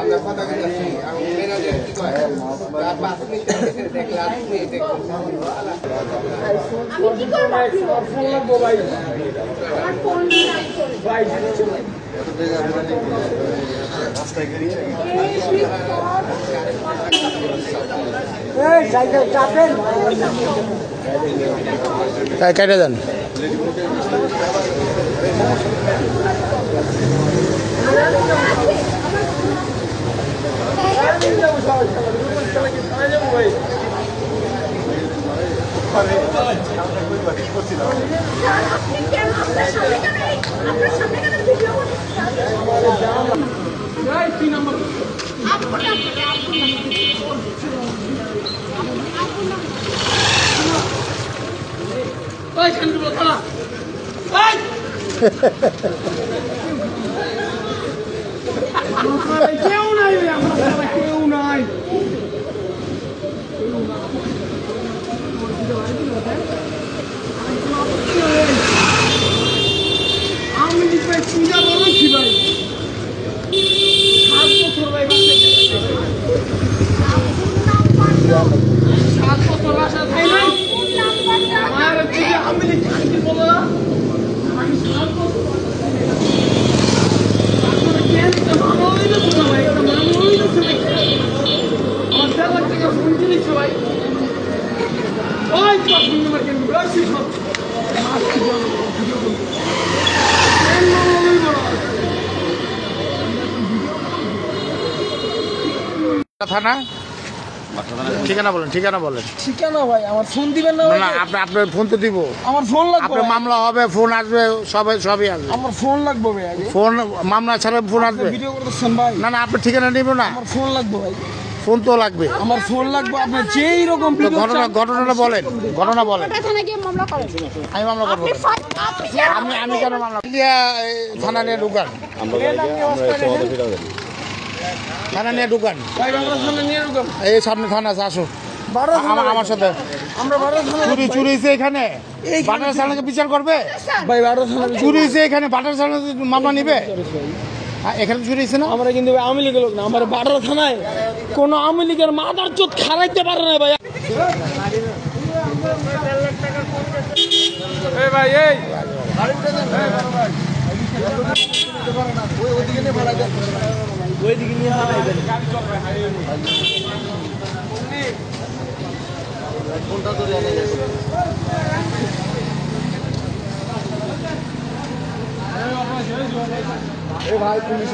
আমরা কথা বলছি আমি ম্যানেজার কি কয় আর 5 মিনিট দেখলাম আপনি দেখুন আমি কি করব ফোন লাগবো ভাই আমার ফোন নাই ভাই রাস্তায় গড়ি এই সাইকেল চাপেন তাই কেটে দেন কেউ নাই কেউ নাই আমি ভাই চিন্তা করছি ভাই 7 বছর ভাই 7 বছর বাসা থাই নাই আমার দিকে আমি লিখি বলো না আমি 7 বছর কেন তো মামা হইলো তো ভাই তো মামা হইলো তো ভাই আমার দাদা থেকে ফোন দিলিস ভাই ওই তো ফোন নাম্বার কেন বলছি সব মাস্ক বলো ভিডিও কল কেন মামা হইলো কথা না ঠিকানা বলেন ঠিকানা ভাই আমার ফোন দিবেন না না আপনার ফোন তো দিব আমার ফোন লাগবে আপনার মামলা হবে ফোন আসবে সবই আসবে আমার ফোন লাগবে ভাই আগে ফোন মামলা ছাড়া ফোন আসবে ভিডিও করতেছেন ভাই না আপনি ঠিকানা নিব না আমার ফোন লাগবে ভাই ফোন তো লাগবে আমার ফোন লাগবে আপনি যেই রকম ঘটনাটা বলেন থানা গিয়ে মামলা করেন আমি মামলা করব আমি কেন মামলা থানা নিয়ে ঢুকান থানা নিয়ে ঢুকান এই সামনে থানা আছে আসো আমার সাথে চুরি হয়েছে এখানে বাটার চালানকে বিচার করবে ভাই চুরি হয়েছে এখানে বাটার চালান মামলা নিবে এখানে চুরি হয়েছে না আমরা কিন্তু আওয়ামী লীগের লোক না আমার বাটার থানায় কোনো আওয়ামী লীগের মাথার চোট খারাইতে পারে না ভাই ভাই এই ওইদিকে নিয়ে ফোনটা ধরে ভাই পুলিশ